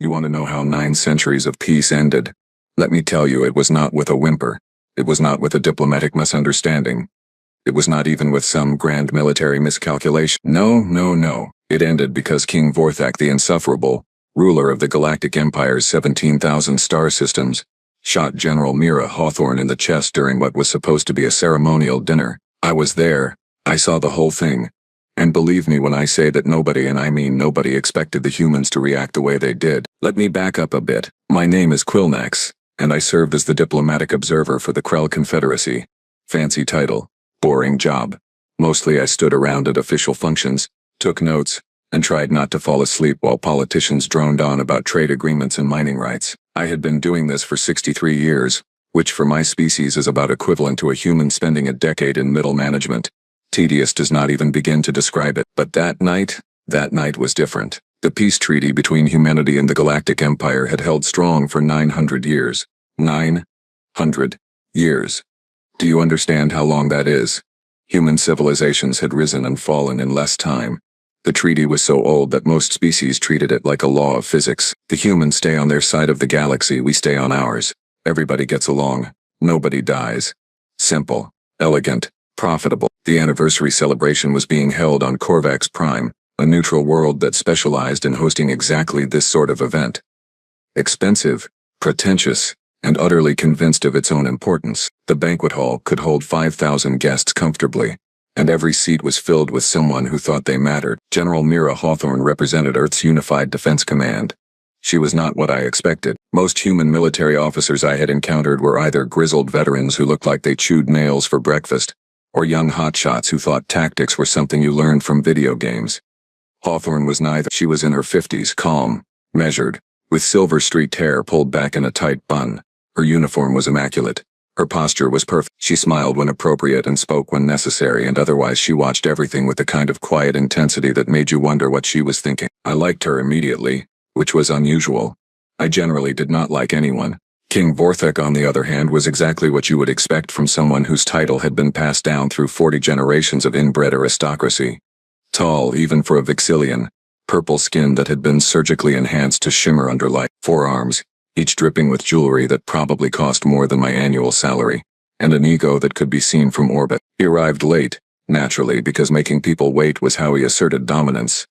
You want to know how 9 centuries of peace ended? Let me tell you, it was not with a whimper. It was not with a diplomatic misunderstanding. It was not even with some grand military miscalculation. No, no, no. It ended because King Vorthak the Insufferable, ruler of the Galactic Empire's 17,000 star systems, shot General Mira Hawthorne in the chest during what was supposed to be a ceremonial dinner. I was there. I saw the whole thing. And believe me when I say that nobody, and I mean nobody, expected the humans to react the way they did. Let me back up a bit. My name is Quilnax, and I served as the diplomatic observer for the Krell Confederacy. Fancy title. Boring job. Mostly I stood around at official functions, took notes, and tried not to fall asleep while politicians droned on about trade agreements and mining rights. I had been doing this for 63 years, which for my species is about equivalent to a human spending a decade in middle management. Tedious does not even begin to describe it. But that night was different. The peace treaty between humanity and the Galactic Empire had held strong for 900 years. 900 years. Do you understand how long that is? Human civilizations had risen and fallen in less time. The treaty was so old that most species treated it like a law of physics. The humans stay on their side of the galaxy, we stay on ours. Everybody gets along. Nobody dies. Simple, elegant, profitable. The anniversary celebration was being held on Korvax Prime, a neutral world that specialized in hosting exactly this sort of event. Expensive, pretentious, and utterly convinced of its own importance, the banquet hall could hold 5,000 guests comfortably, and every seat was filled with someone who thought they mattered. General Mira Hawthorne represented Earth's Unified Defense Command. She was not what I expected. Most human military officers I had encountered were either grizzled veterans who looked like they chewed nails for breakfast, or young hotshots who thought tactics were something you learned from video games. Hawthorne was neither. She was in her 50s, calm, measured, with silver-streaked hair pulled back in a tight bun. Her uniform was immaculate. Her posture was perfect. She smiled when appropriate and spoke when necessary, and otherwise she watched everything with the kind of quiet intensity that made you wonder what she was thinking. I liked her immediately, which was unusual. I generally did not like anyone. King Vorthak, on the other hand, was exactly what you would expect from someone whose title had been passed down through 40 generations of inbred aristocracy. Tall, even for a Vixillian, purple skin that had been surgically enhanced to shimmer under light, forearms, each dripping with jewelry that probably cost more than my annual salary, and an ego that could be seen from orbit. He arrived late, naturally, because making people wait was how he asserted dominance.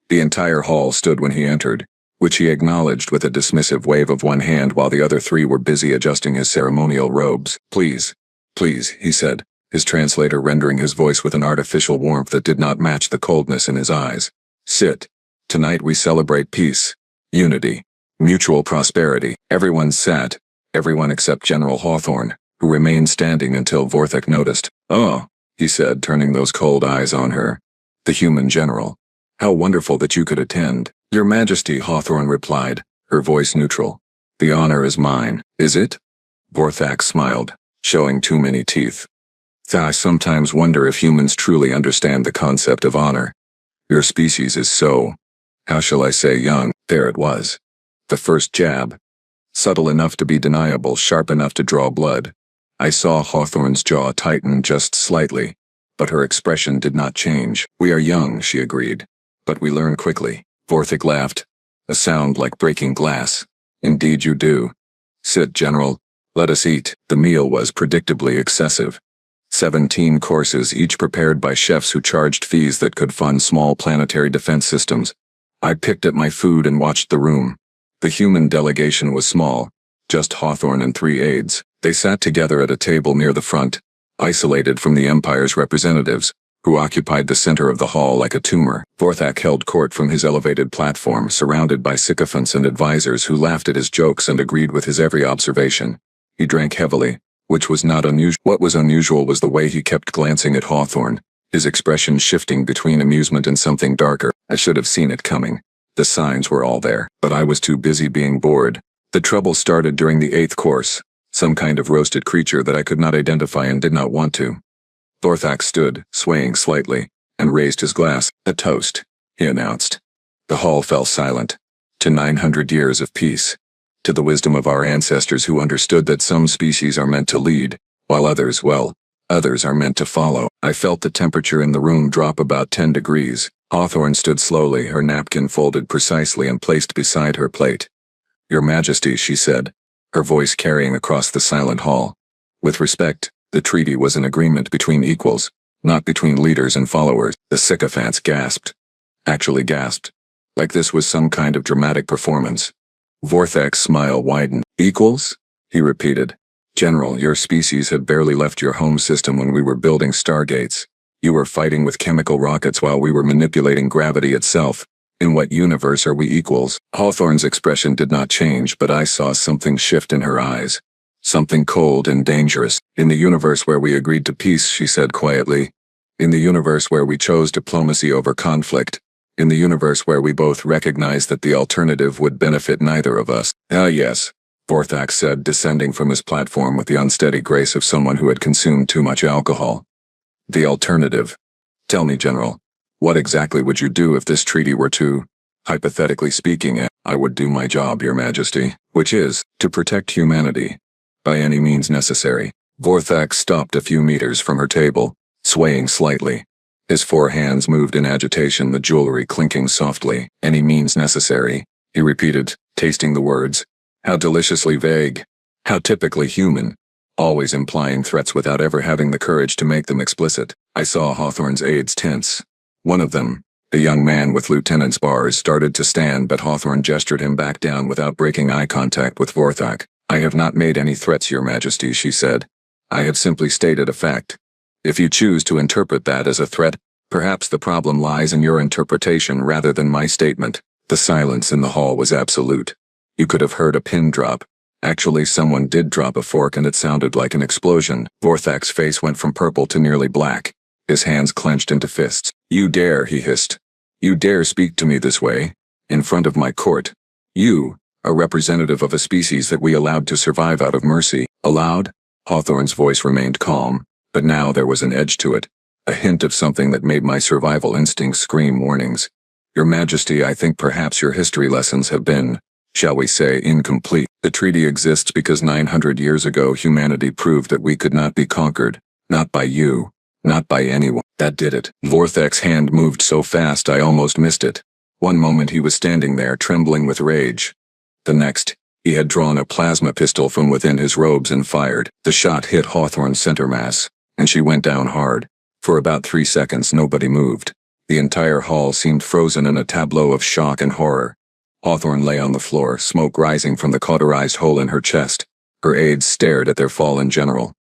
The entire hall stood when he entered, which he acknowledged with a dismissive wave of one hand while the other 3 were busy adjusting his ceremonial robes. Please, he said, his translator rendering his voice with an artificial warmth that did not match the coldness in his eyes. Sit. Tonight we celebrate peace, unity, mutual prosperity. Everyone sat, everyone except General Hawthorne, who remained standing until Vorthak noticed. Oh, he said, turning those cold eyes on her. The human general. How wonderful that you could attend. Your Majesty, Hawthorne replied, her voice neutral. The honor is mine. Is it? Vorthak smiled, showing too many teeth. I sometimes wonder if humans truly understand the concept of honor. Your species is so, how shall I say, young. There it was. The first jab. Subtle enough to be deniable, sharp enough to draw blood. I saw Hawthorne's jaw tighten just slightly, but her expression did not change. We are young, she agreed, but we learn quickly. Vorthak laughed, a sound like breaking glass. Indeed you do. Sit, General. Let us eat. The meal was predictably excessive. 17 courses, each prepared by chefs who charged fees that could fund small planetary defense systems. I picked at my food and watched the room. The human delegation was small, just Hawthorne and 3 aides. They sat together at a table near the front, isolated from the Empire's representatives, who occupied the center of the hall like a tumor. Vorthak held court from his elevated platform, surrounded by sycophants and advisors who laughed at his jokes and agreed with his every observation. He drank heavily, which was not unusual. What was unusual was the way he kept glancing at Hawthorne, his expression shifting between amusement and something darker. I should have seen it coming. The signs were all there, but I was too busy being bored. The trouble started during the 8th course, some kind of roasted creature that I could not identify and did not want to. Vorthak stood, swaying slightly, and raised his glass. A toast, he announced. The hall fell silent. To 900 years of peace. To the wisdom of our ancestors who understood that some species are meant to lead, while others, well, others are meant to follow. I felt the temperature in the room drop about 10 degrees. Hawthorne stood slowly, her napkin folded precisely and placed beside her plate. Your Majesty, she said, her voice carrying across the silent hall. With respect, the treaty was an agreement between equals, not between leaders and followers. The sycophants gasped. Actually gasped. Like this was some kind of dramatic performance. Vorthak's smile widened. Equals? He repeated. General, your species had barely left your home system when we were building stargates. You were fighting with chemical rockets while we were manipulating gravity itself. In what universe are we equals? Hawthorne's expression did not change, but I saw something shift in her eyes. Something cold and dangerous. In the universe where we agreed to peace, she said quietly. In the universe where we chose diplomacy over conflict. In the universe where we both recognized that the alternative would benefit neither of us. Ah, yes, Vorthak said, descending from his platform with the unsteady grace of someone who had consumed too much alcohol. The alternative. Tell me, General. What exactly would you do if this treaty were to, hypothetically speaking, I would do my job, Your Majesty, which is, to protect humanity. By any means necessary. Vorthak stopped a few meters from her table, swaying slightly. His four hands moved in agitation, the jewelry clinking softly. Any means necessary, he repeated, tasting the words. How deliciously vague. How typically human. Always implying threats without ever having the courage to make them explicit. I saw Hawthorne's aides tense. One of them, the young man with lieutenant's bars, started to stand, but Hawthorne gestured him back down without breaking eye contact with Vorthak. I have not made any threats, Your Majesty, she said. I have simply stated a fact. If you choose to interpret that as a threat, perhaps the problem lies in your interpretation rather than my statement. The silence in the hall was absolute. You could have heard a pin drop. Actually, someone did drop a fork and it sounded like an explosion. Vorthak's face went from purple to nearly black. His hands clenched into fists. You dare, he hissed. You dare speak to me this way? In front of my court? You, a representative of a species that we allowed to survive out of mercy. Allowed? Hawthorne's voice remained calm, but now there was an edge to it. A hint of something that made my survival instincts scream warnings. Your Majesty, I think perhaps your history lessons have been, shall we say, incomplete. The treaty exists because 900 years ago humanity proved that we could not be conquered. Not by you. Not by anyone. That did it. Vorthak's hand moved so fast I almost missed it. One moment he was standing there trembling with rage. The next, he had drawn a plasma pistol from within his robes and fired. The shot hit Hawthorne's center mass, and she went down hard. For about 3 seconds nobody moved. The entire hall seemed frozen in a tableau of shock and horror. Hawthorne lay on the floor, smoke rising from the cauterized hole in her chest. Her aides stared at their fallen general.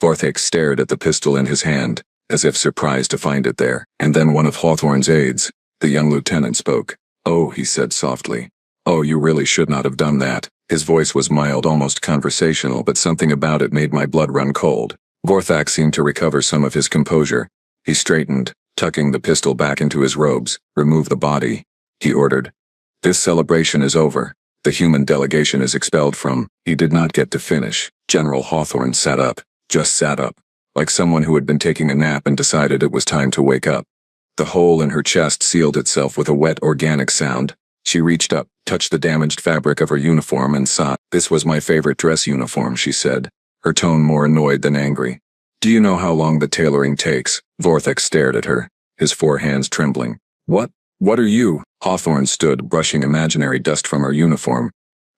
Vorthak stared at the pistol in his hand, as if surprised to find it there. And then one of Hawthorne's aides, the young lieutenant, spoke. Oh, he said softly. Oh, you really should not have done that. His voice was mild, almost conversational, but something about it made my blood run cold. Vorthak seemed to recover some of his composure. He straightened, tucking the pistol back into his robes. Remove the body, he ordered. This celebration is over. The human delegation is expelled from. He did not get to finish. General Hawthorne sat up. Just sat up, like someone who had been taking a nap and decided it was time to wake up. The hole in her chest sealed itself with a wet, organic sound. She reached up, touched the damaged fabric of her uniform and sobbed. This was my favorite dress uniform, she said, her tone more annoyed than angry. Do you know how long the tailoring takes? Vorthak stared at her, his four hands trembling. What are you? Hawthorne stood, brushing imaginary dust from her uniform.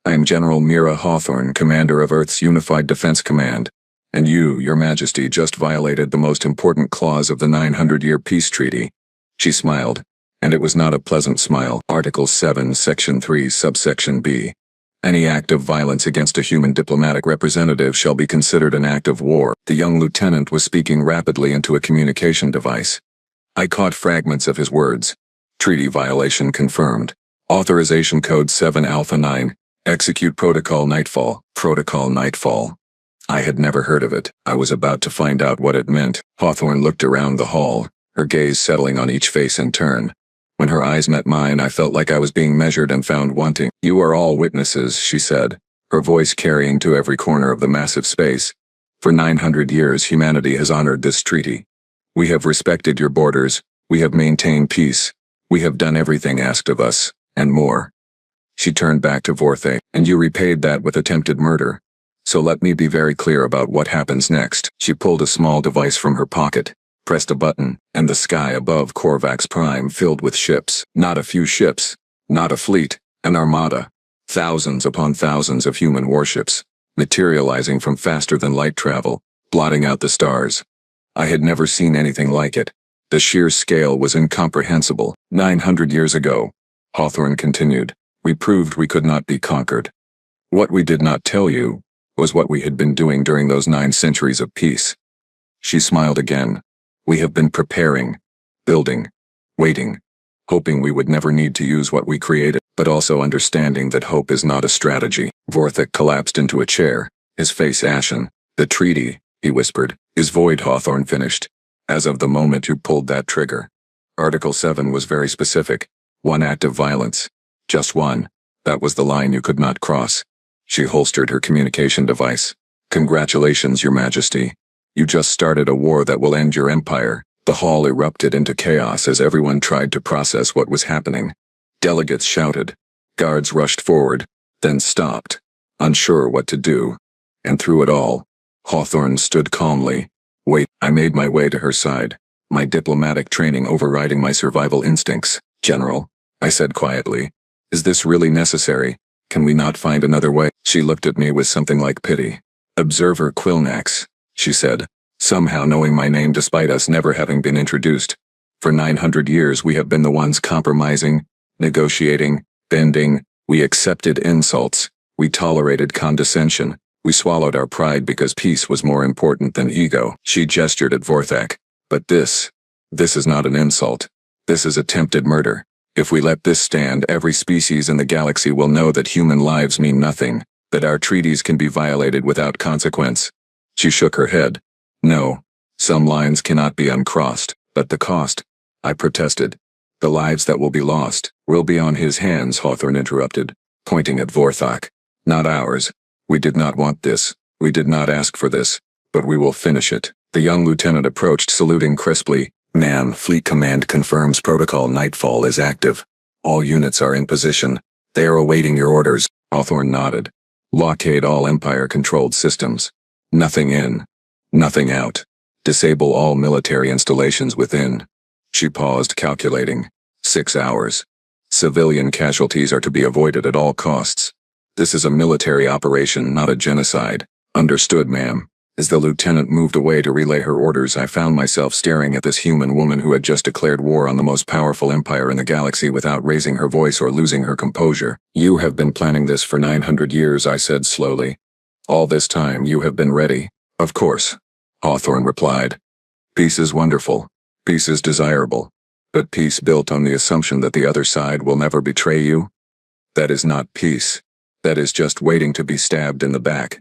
I am General Mira Hawthorne, commander of Earth's Unified Defense Command. And you, Your Majesty, just violated the most important clause of the 900-year peace treaty. She smiled, and it was not a pleasant smile. Article 7, Section 3, Subsection B. Any act of violence against a human diplomatic representative shall be considered an act of war. The young lieutenant was speaking rapidly into a communication device. I caught fragments of his words. Treaty violation confirmed. Authorization Code 7 Alpha 9. Execute Protocol Nightfall. Protocol Nightfall. I had never heard of it. I was about to find out what it meant. Hawthorne looked around the hall, her gaze settling on each face in turn. When her eyes met mine, I felt like I was being measured and found wanting. You are all witnesses, she said, her voice carrying to every corner of the massive space. For 900 years, humanity has honored this treaty. We have respected your borders. We have maintained peace. We have done everything asked of us, and more. She turned back to Vorthak. And you repaid that with attempted murder. So let me be very clear about what happens next. She pulled a small device from her pocket, pressed a button, and the sky above Korvax Prime filled with ships. Not a few ships, not a fleet, an armada. Thousands upon thousands of human warships, materializing from faster than light travel, blotting out the stars. I had never seen anything like it. The sheer scale was incomprehensible. 900 years ago, Hawthorne continued, we proved we could not be conquered. What we did not tell you was what we had been doing during those 9 centuries of peace. She smiled again. We have been preparing, building, waiting, hoping we would never need to use what we created, but also understanding that hope is not a strategy. Vorthak collapsed into a chair, his face ashen. The treaty, he whispered, is void. Hawthorne finished. As of the moment you pulled that trigger. Article 7 was very specific. 1 act of violence. Just 1. That was the line you could not cross. She holstered her communication device. Congratulations, Your Majesty. You just started a war that will end your empire. The hall erupted into chaos as everyone tried to process what was happening. Delegates shouted. Guards rushed forward, then stopped, unsure what to do. And through it all, Hawthorne stood calmly. Wait, I made my way to her side, my diplomatic training overriding my survival instincts. General, I said quietly, is this really necessary? Can we not find another way? She looked at me with something like pity. Observer Quilnax, she said, somehow knowing my name despite us never having been introduced. For 900 years we have been the ones compromising, negotiating, bending. We accepted insults. We tolerated condescension. We swallowed our pride because peace was more important than ego. She gestured at Vorthak. But this is not an insult. This is attempted murder. If we let this stand, every species in the galaxy will know that human lives mean nothing, that our treaties can be violated without consequence. She shook her head. No, some lines cannot be uncrossed, but the cost, I protested. The lives that will be lost will be on his hands, Hawthorne interrupted, pointing at Vorthak. Not ours. We did not want this. We did not ask for this, but we will finish it. The young lieutenant approached, saluting crisply. Ma'am, Fleet Command confirms Protocol Nightfall is active. All units are in position. They are awaiting your orders. Hawthorne nodded. Blockade all Empire-controlled systems. Nothing in. Nothing out. Disable all military installations within. She paused, calculating. 6 hours. Civilian casualties are to be avoided at all costs. This is a military operation, not a genocide. Understood, ma'am. As the lieutenant moved away to relay her orders, I found myself staring at this human woman who had just declared war on the most powerful empire in the galaxy without raising her voice or losing her composure. You have been planning this for 900 years, I said slowly. All this time you have been ready. Of course, Hawthorne replied. Peace is wonderful. Peace is desirable. But peace built on the assumption that the other side will never betray you? That is not peace. That is just waiting to be stabbed in the back.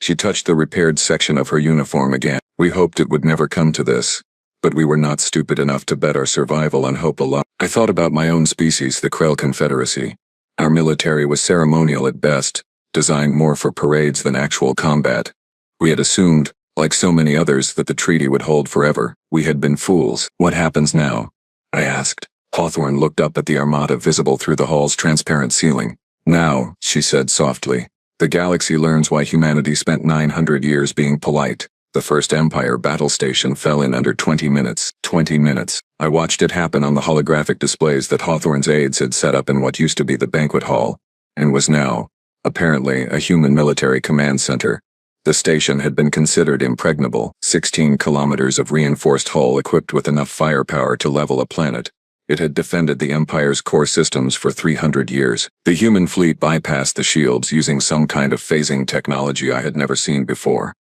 She touched the repaired section of her uniform again. We hoped it would never come to this, but we were not stupid enough to bet our survival on hope alone. I thought about my own species, the Krell Confederacy. Our military was ceremonial at best, designed more for parades than actual combat. We had assumed, like so many others, that the treaty would hold forever. We had been fools. What happens now? I asked. Hawthorne looked up at the armada visible through the hall's transparent ceiling. Now, she said softly, the galaxy learns why humanity spent 900 years being polite. The first Empire battle station fell in under 20 minutes. 20 minutes. I watched it happen on the holographic displays that Hawthorne's aides had set up in what used to be the banquet hall, and was now, apparently, a human military command center. The station had been considered impregnable, 16 kilometers of reinforced hull equipped with enough firepower to level a planet. It had defended the Empire's core systems for 300 years. The human fleet bypassed the shields using some kind of phasing technology I had never seen before.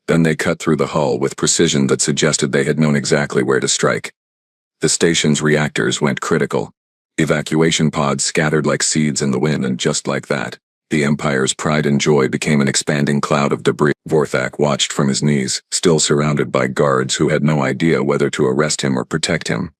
Then they cut through the hull with precision that suggested they had known exactly where to strike. The station's reactors went critical. Evacuation pods scattered like seeds in the wind, and just like that, the Empire's pride and joy became an expanding cloud of debris. Vorthak watched from his knees, still surrounded by guards who had no idea whether to arrest him or protect him.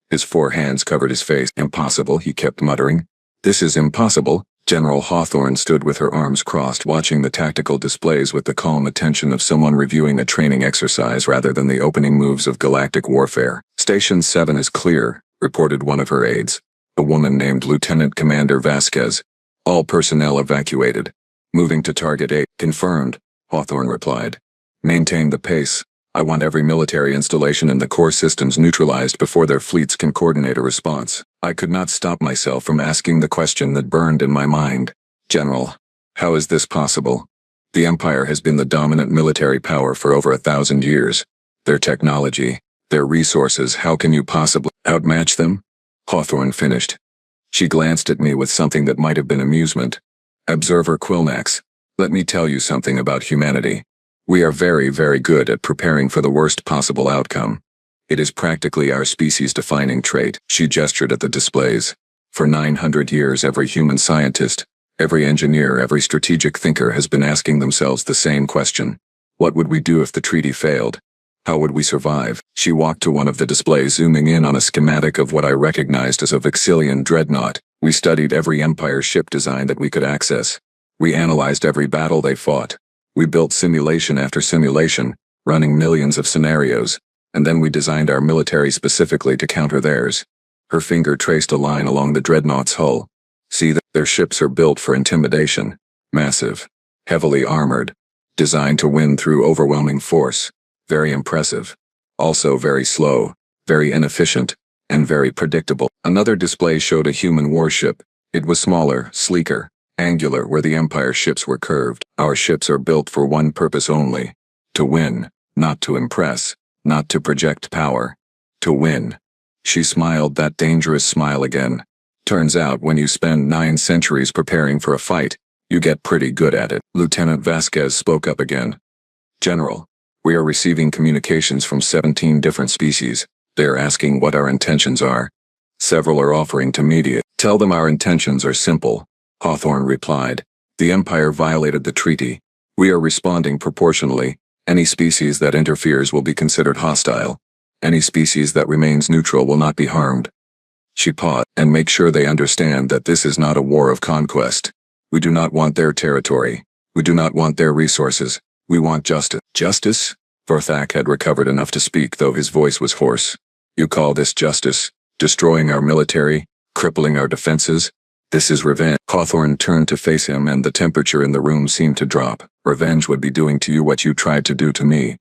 His 4 hands covered his face. Impossible, he kept muttering. This is impossible. General Hawthorne stood with her arms crossed, watching the tactical displays with the calm attention of someone reviewing a training exercise rather than the opening moves of galactic warfare. Station 7 is clear, reported one of her aides, a woman named Lieutenant Commander Vasquez. All personnel evacuated. Moving to Target 8. Confirmed, Hawthorne replied. Maintain the pace. I want every military installation in the core systems neutralized before their fleets can coordinate a response. I could not stop myself from asking the question that burned in my mind. General, how is this possible? The Empire has been the dominant military power for over 1,000 years. Their technology, their resources, how can you possibly outmatch them? Hawthorne finished. She glanced at me with something that might have been amusement. Observer Quilnax, let me tell you something about humanity. We are very, very good at preparing for the worst possible outcome. It is practically our species-defining trait. She gestured at the displays. For 900 years, every human scientist, every engineer, every strategic thinker has been asking themselves the same question. What would we do if the treaty failed? How would we survive? She walked to one of the displays, zooming in on a schematic of what I recognized as a Vexillian dreadnought. We studied every Empire ship design that we could access. We analyzed every battle they fought. We built simulation after simulation, running millions of scenarios, and then we designed our military specifically to counter theirs. Her finger traced a line along the dreadnought's hull. See that their ships are built for intimidation. Massive. Heavily armored. Designed to win through overwhelming force. Very impressive. Also very slow, very inefficient, and very predictable. Another display showed a human warship. It was smaller, sleeker, angular, where the Empire ships were curved. Our ships are built for one purpose only. To win, not to impress, not to project power. To win. She smiled that dangerous smile again. Turns out when you spend 9 centuries preparing for a fight, you get pretty good at it. Lieutenant Vasquez spoke up again. General, we are receiving communications from 17 different species. They are asking what our intentions are. Several are offering to mediate. Tell them our intentions are simple, Hawthorne replied. The Empire violated the treaty. We are responding proportionally. Any species that interferes will be considered hostile. Any species that remains neutral will not be harmed. She paused, and make sure they understand that this is not a war of conquest. We do not want their territory. We do not want their resources. We want justice. Justice? Vorthak had recovered enough to speak, though his voice was hoarse. You call this justice? Destroying our military? Crippling our defenses? This is revenge. Hawthorne turned to face him, and the temperature in the room seemed to drop. Revenge would be doing to you what you tried to do to me.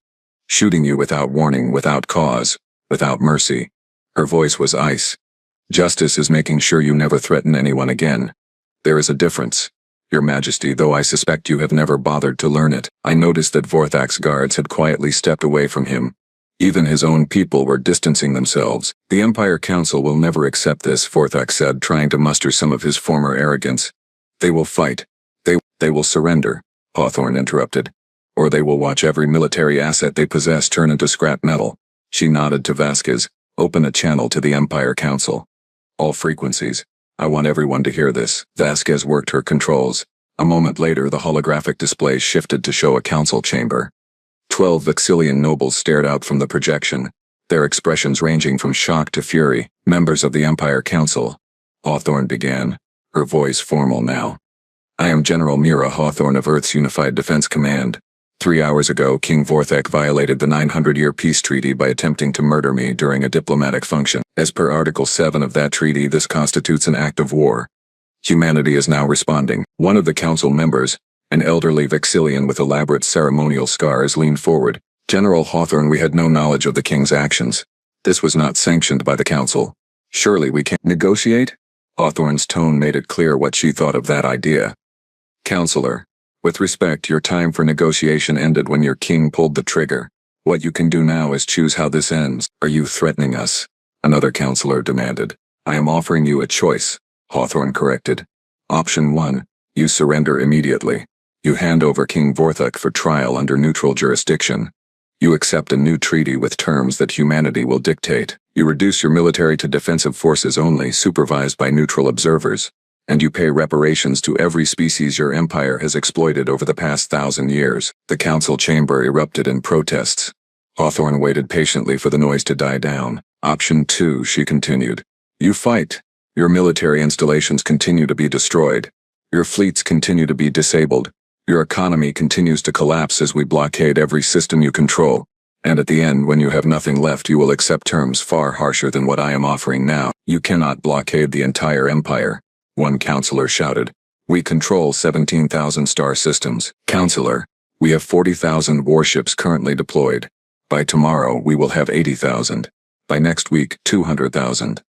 Shooting you without warning, without cause, without mercy. Her voice was ice. Justice is making sure you never threaten anyone again. There is a difference. Your Majesty, though I suspect you have never bothered to learn it. I noticed that Vorthak's guards had quietly stepped away from him. Even his own people were distancing themselves. The Empire Council will never accept this, Vorthak said, trying to muster some of his former arrogance. They will fight. They will surrender, Hawthorne interrupted. Or they will watch every military asset they possess turn into scrap metal. She nodded to Vasquez. Open a channel to the Empire Council. All frequencies. I want everyone to hear this. Vasquez worked her controls. A moment later, the holographic display shifted to show a council chamber. 12 Vexillian nobles stared out from the projection, their expressions ranging from shock to fury. Members of the Empire Council. Hawthorne began, her voice formal now. I am General Mira Hawthorne of Earth's Unified Defense Command. 3 hours ago, King Vorthak violated the 900-year peace treaty by attempting to murder me during a diplomatic function. As per Article 7 of that treaty, this constitutes an act of war. Humanity is now responding. One of the council members, an elderly Vexillian with elaborate ceremonial scars, leaned forward. General Hawthorne, we had no knowledge of the king's actions. This was not sanctioned by the council. Surely we can't negotiate? Hawthorne's tone made it clear what she thought of that idea. Counselor, with respect, your time for negotiation ended when your king pulled the trigger. What you can do now is choose how this ends. Are you threatening us? Another counselor demanded. I am offering you a choice, Hawthorne corrected. Option 1, you surrender immediately. You hand over King Vorthak for trial under neutral jurisdiction. You accept a new treaty with terms that humanity will dictate. You reduce your military to defensive forces only, supervised by neutral observers. And you pay reparations to every species your empire has exploited over the past 1,000 years. The council chamber erupted in protests. Hawthorne waited patiently for the noise to die down. Option 2, she continued. You fight. Your military installations continue to be destroyed. Your fleets continue to be disabled. Your economy continues to collapse as we blockade every system you control. And at the end, when you have nothing left, you will accept terms far harsher than what I am offering now. You cannot blockade the entire empire. One counselor shouted. We control 17,000 star systems. Counselor, we have 40,000 warships currently deployed. By tomorrow, we will have 80,000. By next week, 200,000.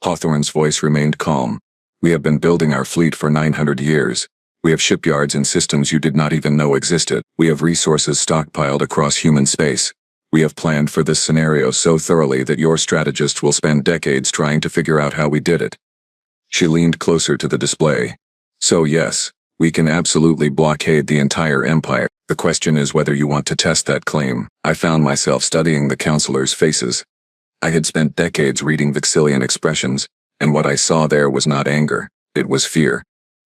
Hawthorne's voice remained calm. We have been building our fleet for 900 years. We have shipyards and systems you did not even know existed. We have resources stockpiled across human space. We have planned for this scenario so thoroughly that your strategist will spend decades trying to figure out how we did it. She leaned closer to the display. So yes, we can absolutely blockade the entire empire. The question is whether you want to test that claim. I found myself studying the counselors' faces. I had spent decades reading Vixillian expressions, and what I saw there was not anger, it was fear.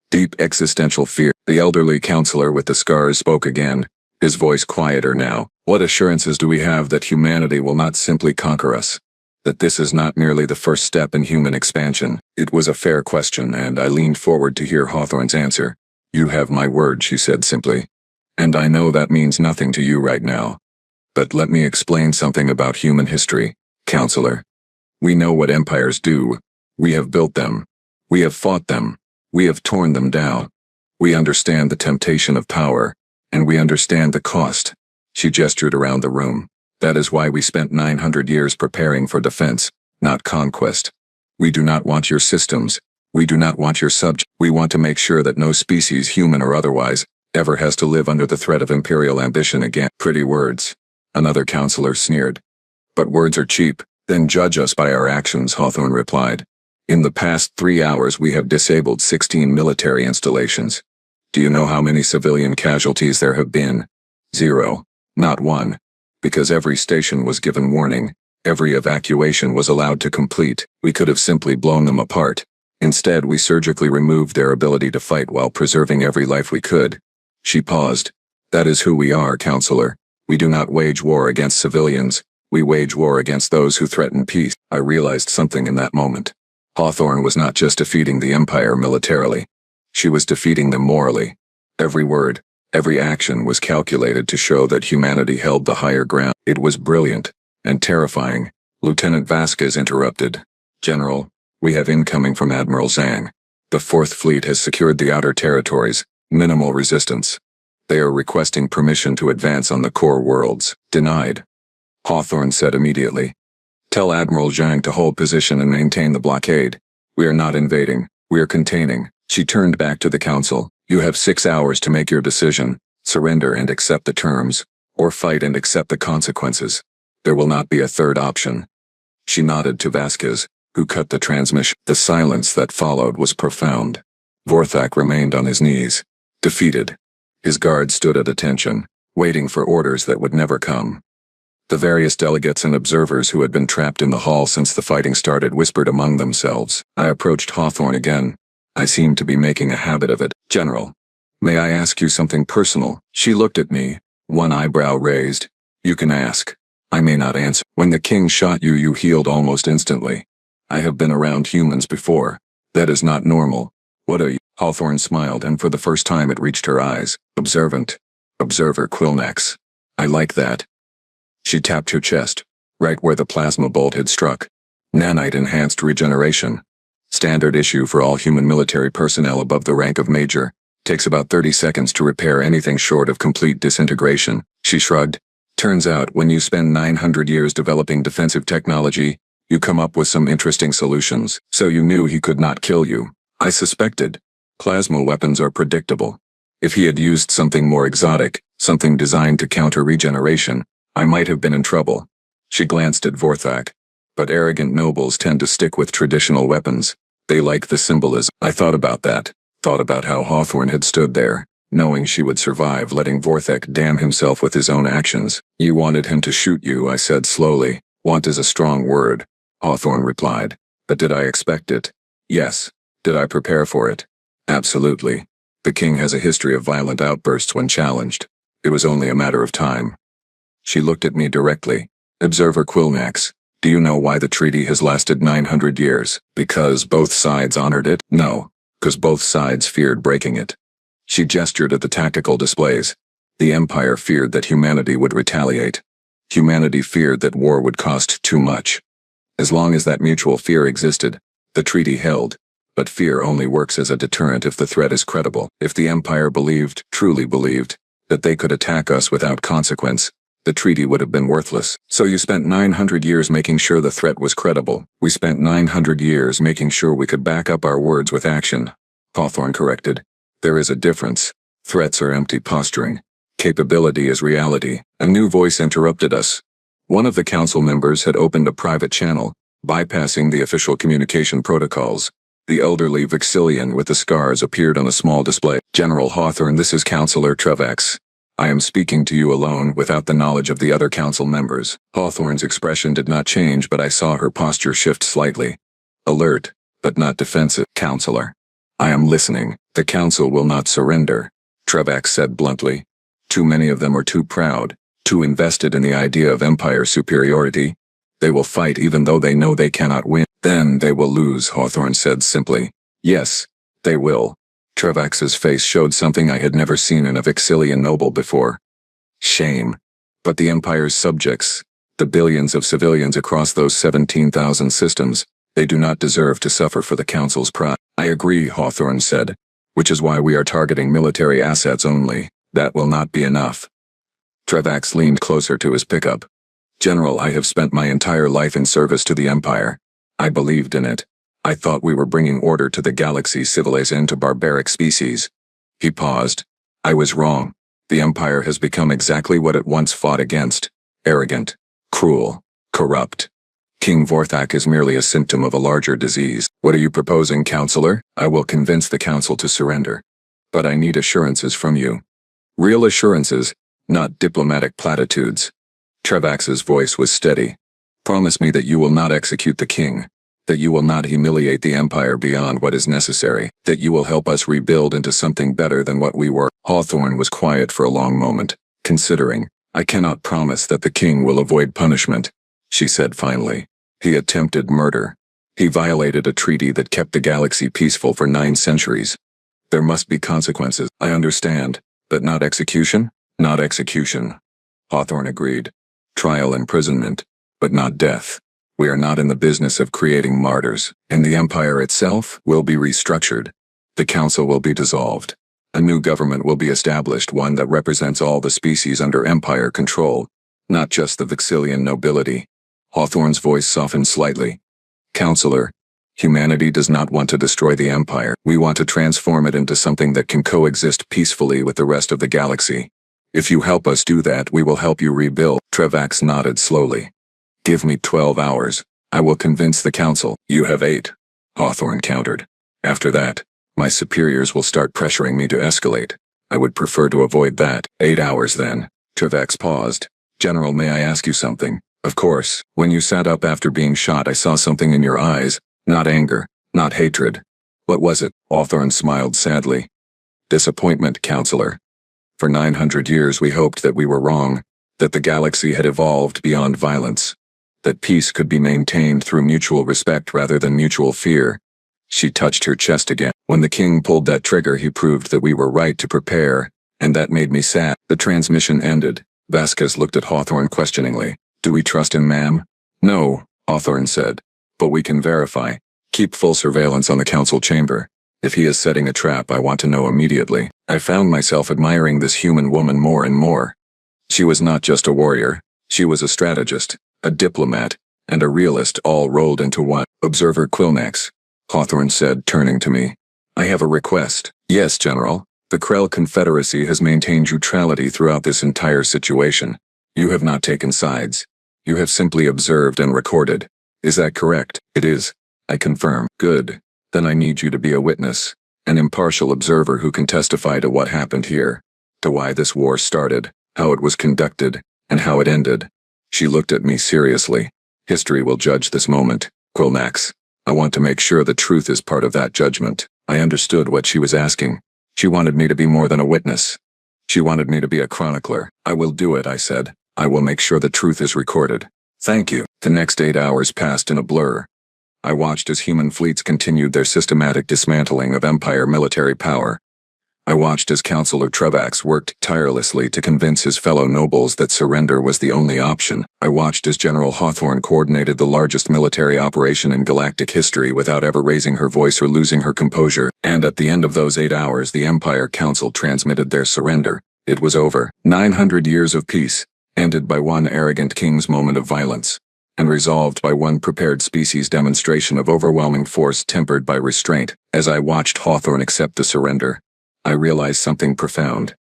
Deep existential fear. The elderly counselor with the scars spoke again, his voice quieter now. What assurances do we have that humanity will not simply conquer us? That this is not merely the first step in human expansion? It was a fair question, and I leaned forward to hear Hawthorne's answer. You have my word, she said simply. And I know that means nothing to you right now. But let me explain something about human history, counselor. We know what empires do. We have built them. We have fought them. We have torn them down. We understand the temptation of power, and we understand the cost. She gestured around the room. That is why we spent 900 years preparing for defense, not conquest. We do not want your systems. We do not want your subjects. We want to make sure that no species, human or otherwise, ever has to live under the threat of imperial ambition again. Pretty words. Another counselor sneered. But words are cheap. Then judge us by our actions, Hawthorne replied. In the past 3 hours we have disabled 16 military installations. Do you know how many civilian casualties there have been? 0. Not one. Because every station was given warning. Every evacuation was allowed to complete. We could have simply blown them apart. Instead, we surgically removed their ability to fight while preserving every life we could. She paused. That is who we are, counselor. We do not wage war against civilians. We wage war against those who threaten peace. I realized something in that moment. Hawthorne was not just defeating the Empire militarily. She was defeating them morally. Every word, every action was calculated to show that humanity held the higher ground. It was brilliant and terrifying. Lieutenant Vasquez interrupted. General, we have incoming from Admiral Zhang. The Fourth Fleet has secured the outer territories. Minimal resistance. They are requesting permission to advance on the core worlds. Denied. Hawthorne said immediately. Tell Admiral Zhang to hold position and maintain the blockade. We are not invading, we are containing. She turned back to the council. You have 6 hours to make your decision. Surrender and accept the terms, or fight and accept the consequences. There will not be a third option. She nodded to Vasquez, who cut the transmission. The silence that followed was profound. Vorthak remained on his knees, defeated. His guards stood at attention, waiting for orders that would never come. The various delegates and observers who had been trapped in the hall since the fighting started whispered among themselves. I approached Hawthorne again. I seemed to be making a habit of it. General, may I ask you something personal? She looked at me, one eyebrow raised. You can ask. I may not answer. When the king shot you, you healed almost instantly. I have been around humans before. That is not normal. What are you? Hawthorne smiled, and for the first time it reached her eyes. Observant. Observer Quilnax. I like that. She tapped her chest, right where the plasma bolt had struck. Nanite enhanced regeneration. Standard issue for all human military personnel above the rank of major. Takes about 30 seconds to repair anything short of complete disintegration. She shrugged. Turns out, when you spend 900 years developing defensive technology, you come up with some interesting solutions. So you knew he could not kill you. I suspected. Plasma weapons are predictable. If he had used something more exotic, something designed to counter regeneration, I might have been in trouble. She glanced at Vorthak. But arrogant nobles tend to stick with traditional weapons. They like the symbolism. I thought about that. Thought about how Hawthorne had stood there, knowing she would survive, letting Vorthak damn himself with his own actions. You wanted him to shoot you, I said slowly. Want is a strong word, Hawthorne replied. But did I expect it? Yes. Did I prepare for it? Absolutely. The king has a history of violent outbursts when challenged. It was only a matter of time. She looked at me directly. Observer Quilnax, do you know why the treaty has lasted 900 years? Because both sides honored it? No, because both sides feared breaking it. She gestured at the tactical displays. The Empire feared that humanity would retaliate. Humanity feared that war would cost too much. As long as that mutual fear existed, the treaty held. But fear only works as a deterrent if the threat is credible. If the Empire believed, truly believed, that they could attack us without consequence, the treaty would have been worthless. So you spent 900 years making sure the threat was credible. We spent 900 years making sure we could back up our words with action, Hawthorne corrected. There is a difference. Threats are empty posturing. Capability is reality. A new voice interrupted us. One of the council members had opened a private channel, bypassing the official communication protocols. The elderly Vixillian with the scars appeared on a small display. General Hawthorne, this is Councillor Trevax. I am speaking to you alone without the knowledge of the other council members. Hawthorne's expression did not change, but I saw her posture shift slightly. Alert, but not defensive. Councillor. I am listening. The council will not surrender, Trevax said bluntly. Too many of them are too proud, too invested in the idea of empire superiority. They will fight even though they know they cannot win. Then they will lose, Hawthorne said simply. Yes, they will. Trevax's face showed something I had never seen in a Vixillian noble before. Shame. But the Empire's subjects, the billions of civilians across those 17,000 systems, they do not deserve to suffer for the Council's pride. I agree, Hawthorne said, which is why we are targeting military assets only. That will not be enough. Trevax leaned closer to his pickup. General, I have spent my entire life in service to the Empire. I believed in it. I thought we were bringing order to the galaxy, civilization to barbaric species. He paused. I was wrong. The Empire has become exactly what it once fought against. Arrogant, cruel, corrupt. King Vorthak is merely a symptom of a larger disease. What are you proposing, Councillor? I will convince the Council to surrender. But I need assurances from you. Real assurances, not diplomatic platitudes. Trevax's voice was steady. Promise me that you will not execute the king, that you will not humiliate the Empire beyond what is necessary, that you will help us rebuild into something better than what we were. Hawthorne was quiet for a long moment, considering. I cannot promise that the king will avoid punishment, she said finally. He attempted murder. He violated a treaty that kept the galaxy peaceful for 9 centuries. There must be consequences. I understand, but not execution? Not execution. Hawthorne agreed. Trial, imprisonment, but not death. We are not in the business of creating martyrs, and the Empire itself will be restructured. The Council will be dissolved. A new government will be established, one that represents all the species under Empire control, not just the Vixillian nobility. Hawthorne's voice softened slightly. Councillor, humanity does not want to destroy the Empire. We want to transform it into something that can coexist peacefully with the rest of the galaxy. If you help us do that, we will help you rebuild. Trevax nodded slowly. Give me 12 hours. I will convince the Council. You have 8, Hawthorne countered. After that, my superiors will start pressuring me to escalate. I would prefer to avoid that. 8 hours then. Trevax paused. General, may I ask you something? Of course. When you sat up after being shot, I saw something in your eyes. Not anger, not hatred. What was it? Hawthorne smiled sadly. Disappointment, Councillor. For 900 years we hoped that we were wrong, that the galaxy had evolved beyond violence, that peace could be maintained through mutual respect rather than mutual fear. She touched her chest again. When the king pulled that trigger, he proved that we were right to prepare, and that made me sad. The transmission ended. Vasquez looked at Hawthorne questioningly. Do we trust him, ma'am? No, Hawthorne said. But we can verify. Keep full surveillance on the council chamber. If he is setting a trap, I want to know immediately. I found myself admiring this human woman more and more. She was not just a warrior. She was a strategist, a diplomat, and a realist all rolled into one. Observer Quilnax, Hawthorne said, turning to me. I have a request. Yes, General. The Krell Confederacy has maintained neutrality throughout this entire situation. You have not taken sides. You have simply observed and recorded. Is that correct? It is. I confirm. Good. Then I need you to be a witness, an impartial observer who can testify to what happened here, to why this war started, how it was conducted, and how it ended. She looked at me seriously. History will judge this moment, Quilnax. I want to make sure the truth is part of that judgment. I understood what she was asking. She wanted me to be more than a witness. She wanted me to be a chronicler. I will do it, I said. I will make sure the truth is recorded. Thank you. The next 8 hours passed in a blur. I watched as human fleets continued their systematic dismantling of Empire military power. I watched as Councillor Trevax worked tirelessly to convince his fellow nobles that surrender was the only option. I watched as General Hawthorne coordinated the largest military operation in Galactic history without ever raising her voice or losing her composure, and at the end of those 8 hours the Empire Council transmitted their surrender. It was over. 900 years of peace, ended by one arrogant king's moment of violence, and resolved by one prepared species' demonstration of overwhelming force tempered by restraint. As I watched Hawthorne accept the surrender, I realized something profound.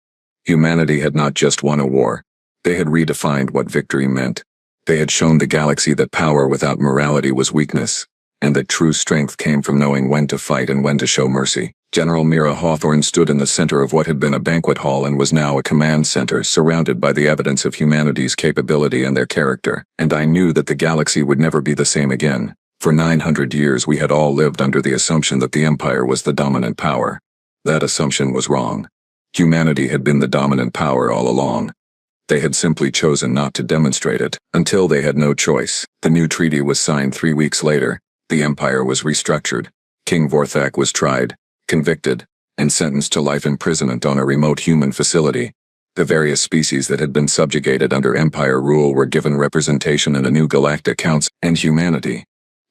Humanity had not just won a war. They had redefined what victory meant. They had shown the galaxy that power without morality was weakness, and that true strength came from knowing when to fight and when to show mercy. General Mira Hawthorne stood in the center of what had been a banquet hall and was now a command center, surrounded by the evidence of humanity's capability and their character. And I knew that the galaxy would never be the same again. For 900 years we had all lived under the assumption that the Empire was the dominant power. That assumption was wrong. Humanity had been the dominant power all along. They had simply chosen not to demonstrate it, until they had no choice. The new treaty was signed 3 weeks later. The Empire was restructured. King Vorthak was tried, convicted, and sentenced to life imprisonment on a remote human facility. The various species that had been subjugated under Empire rule were given representation in a new Galactic Council, and humanity.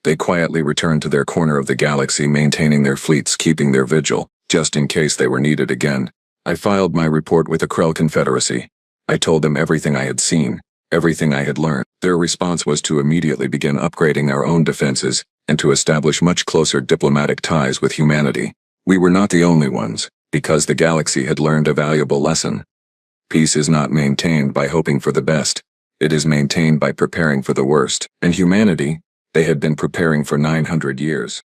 They quietly returned to their corner of the galaxy, maintaining their fleets, keeping their vigil, just in case they were needed again. I filed my report with the Krell Confederacy. I told them everything I had seen, everything I had learned. Their response was to immediately begin upgrading our own defenses, and to establish much closer diplomatic ties with humanity. We were not the only ones, because the galaxy had learned a valuable lesson. Peace is not maintained by hoping for the best. It is maintained by preparing for the worst. And humanity, they had been preparing for 900 years.